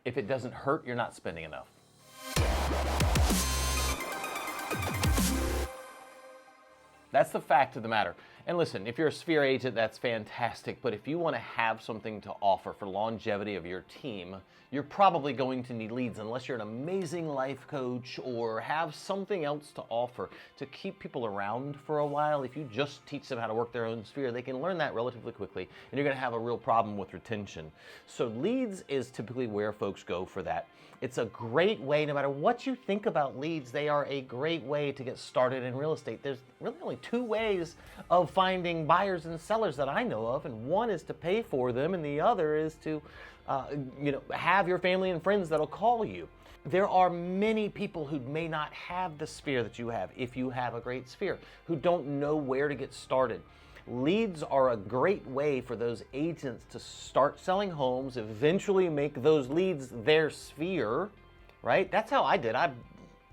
If it doesn't hurt, you're not spending enough. That's the fact of the matter. And listen, if you're a Sphere agent, that's fantastic. But if you want to have something to offer for longevity of your team, you're probably going to need leads unless you're an amazing life coach or have something else to offer to keep people around for a while. If you just teach them how to work their own sphere, they can learn that relatively quickly, and you're going to have a real problem with retention. So leads is typically where folks go for that. It's a great way, no matter what you think about leads, they are a great way to get started in real estate. There's really only two ways of finding buyers and sellers that I know of, and one is to pay for them, and the other is to have your family and friends that'll call you. There are many people who may not have the sphere that you have, if you have a great sphere, who don't know where to get started. Leads are a great way for those agents to start selling homes, eventually make those leads their sphere, right? That's how I did. I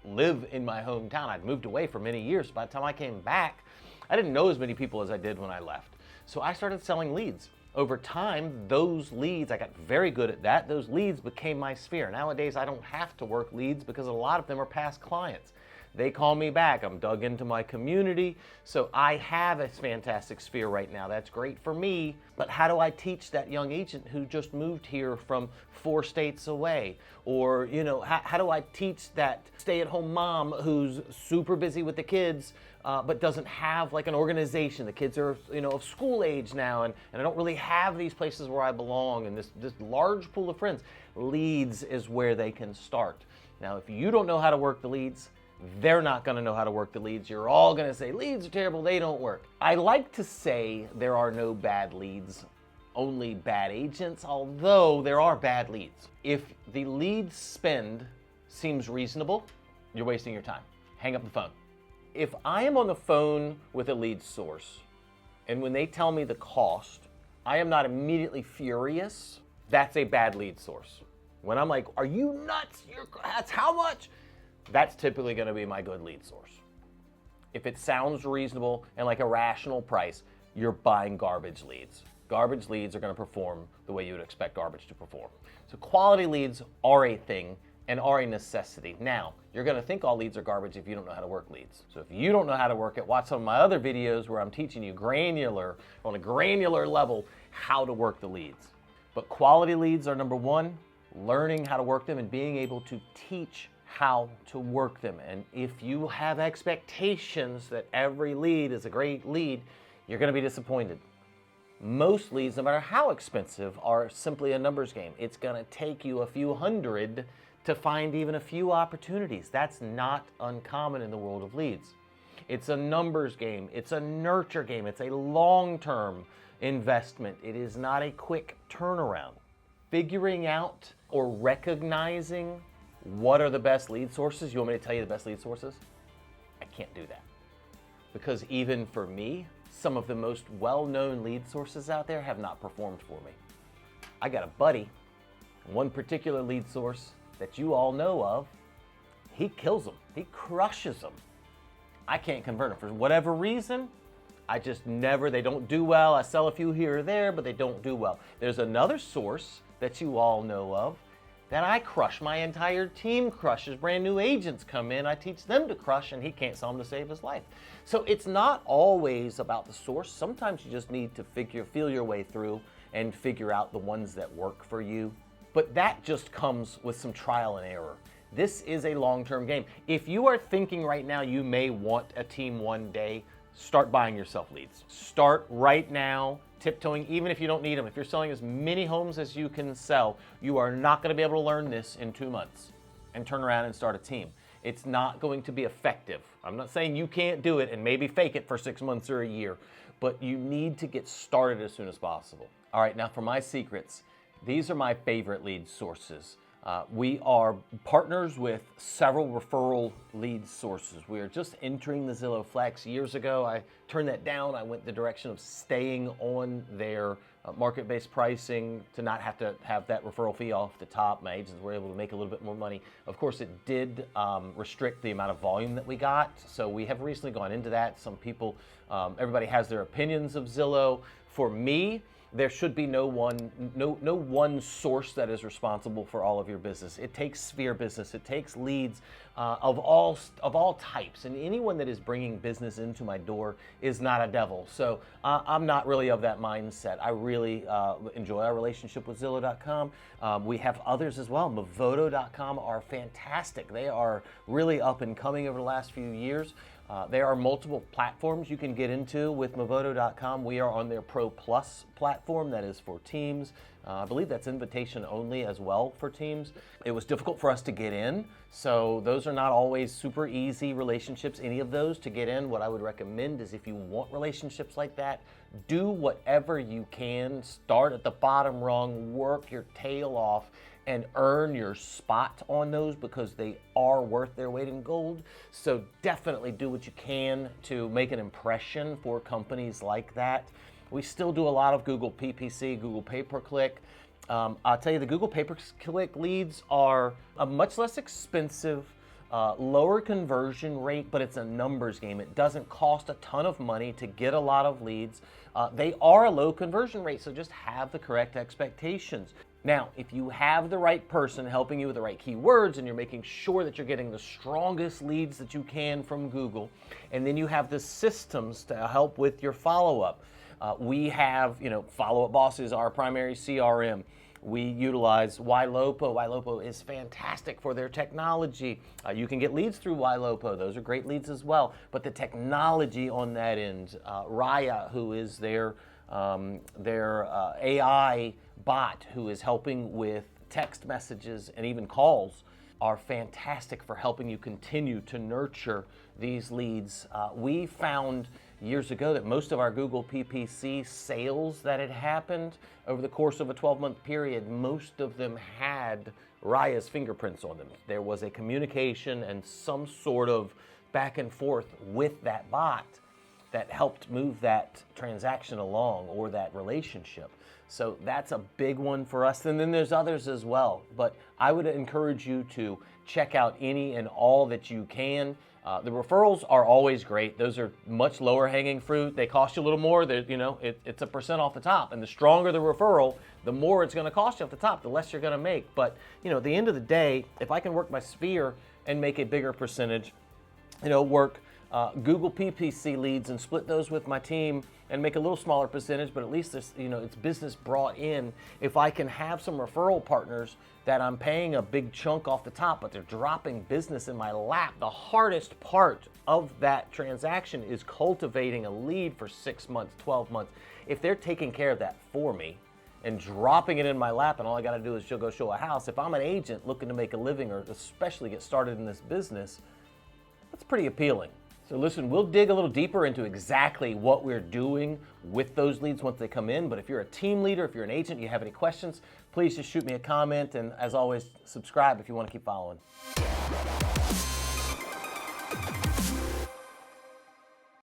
live in my hometown. I'd moved away for many years. By the time I came back, I didn't know as many people as I did when I left. So I started selling leads. Over time, those leads, I got very good at that. Those leads became my sphere. Nowadays, I don't have to work leads because a lot of them are past clients. They call me back. I'm dug into my community. So I have a fantastic sphere right now. That's great for me. But how do I teach that young agent who just moved here from 4 states away? Or, how do I teach that stay-at-home mom who's super busy with the kids but doesn't have like an organization? The kids are, of school age now, and I don't really have these places where I belong and this large pool of friends. Leads is where they can start. Now, if you don't know how to work the leads, they're not going to know how to work the leads. You're all going to say, leads are terrible, they don't work. I like to say there are no bad leads, only bad agents, although there are bad leads. If the lead spend seems reasonable, you're wasting your time. Hang up the phone. If I am on the phone with a lead source, and when they tell me the cost, I am not immediately furious, that's a bad lead source. When I'm like, are you nuts? That's how much? That's typically going to be my good lead source. If it sounds reasonable and like a rational price, you're buying garbage leads. Garbage leads are going to perform the way you would expect garbage to perform. So quality leads are a thing and are a necessity. Now, you're going to think all leads are garbage if you don't know how to work leads. So if you don't know how to work it, watch some of my other videos where I'm teaching you on a granular level, how to work the leads. But quality leads are number one, learning how to work them and being able to teach how to work them. And if you have expectations that every lead is a great lead, you're going to be disappointed. Most leads, no matter how expensive, are simply a numbers game. It's going to take you a few hundred to find even a few opportunities. That's not uncommon in the world of leads. It's a numbers game. It's a nurture game. It's a long-term investment. It is not a quick turnaround. Figuring out or recognizing what are the best lead sources? You want me to tell you the best lead sources? I can't do that. Because even for me, some of the most well-known lead sources out there have not performed for me. I got a buddy, one particular lead source that you all know of, he kills them. He crushes them. I can't convert them for whatever reason. They don't do well. I sell a few here or there, but they don't do well. There's another source that you all know of that I crush. My entire team crushes. Brand new agents come in, I teach them to crush, and he can't sell them to save his life. So it's not always about the source. Sometimes you just need to feel your way through and figure out the ones that work for you. But that just comes with some trial and error. This is a long-term game. If you are thinking right now you may want a team one day, start buying yourself leads. Start right now, tiptoeing, even if you don't need them. If you're selling as many homes as you can sell, you are not going to be able to learn this in 2 months and turn around and start a team. It's not going to be effective. I'm not saying you can't do it and maybe fake it for 6 months or a year, but you need to get started as soon as possible. All right, now for my secrets. These are my favorite lead sources. We are partners with several referral lead sources. We are just entering the Zillow Flex. Years ago, I turned that down. I went the direction of staying on their market-based pricing to not have to have that referral fee off the top. My agents were able to make a little bit more money. Of course, it did restrict the amount of volume that we got. So we have recently gone into that. Some people, everybody has their opinions of Zillow. For me, there should be no one source that is responsible for all of your business. It takes Sphere business. It takes leads of all types, and anyone that is bringing business into my door is not a devil. So I'm not really of that mindset. I really enjoy our relationship with Zillow.com. We have others as well. Movoto.com are fantastic. They are really up and coming over the last few years. There are multiple platforms you can get into with Movoto.com. We are on their Pro Plus platform that is for teams. I believe that's invitation only as well for teams. It was difficult for us to get in, so those are not always super easy relationships, any of those to get in. What I would recommend is if you want relationships like that, do whatever you can. Start at the bottom rung, work your tail off, and earn your spot on those because they are worth their weight in gold. So definitely do what you can to make an impression for companies like that. We still do a lot of Google PPC, Google pay-per-click. I'll tell you, the Google pay-per-click leads are a much less expensive, lower conversion rate, but it's a numbers game. It doesn't cost a ton of money to get a lot of leads. They are a low conversion rate, so just have the correct expectations. Now, if you have the right person helping you with the right keywords and you're making sure that you're getting the strongest leads that you can from Google, and then you have the systems to help with your follow-up. We have, Follow-Up Boss is our primary CRM. We utilize YLOPO. YLOPO is fantastic for their technology. You can get leads through YLOPO. Those are great leads as well. But the technology on that end, Raya, who is their AI bot who is helping with text messages and even calls, are fantastic for helping you continue to nurture these leads. We found years ago that most of our Google PPC sales that had happened over the course of a 12-month period, most of them had Raya's fingerprints on them. There was a communication and some sort of back and forth with that bot that helped move that transaction along or that relationship. So that's a big one for us. And then there's others as well. But I would encourage you to check out any and all that you can. The referrals are always great. Those are much lower hanging fruit. They cost you a little more. It's a percent off the top. And the stronger the referral, the more it's going to cost you off the top, the less you're going to make. But at the end of the day, if I can work my Sphere and make a bigger percentage, work Google PPC leads and split those with my team and make a little smaller percentage, but at least it's business brought in. If I can have some referral partners that I'm paying a big chunk off the top, but they're dropping business in my lap, the hardest part of that transaction is cultivating a lead for 6 months, 12 months. If they're taking care of that for me and dropping it in my lap and all I got to do is go show a house, if I'm an agent looking to make a living or especially get started in this business, that's pretty appealing. So listen, we'll dig a little deeper into exactly what we're doing with those leads once they come in. But if you're a team leader, if you're an agent, you have any questions, please just shoot me a comment. And as always, subscribe if you want to keep following.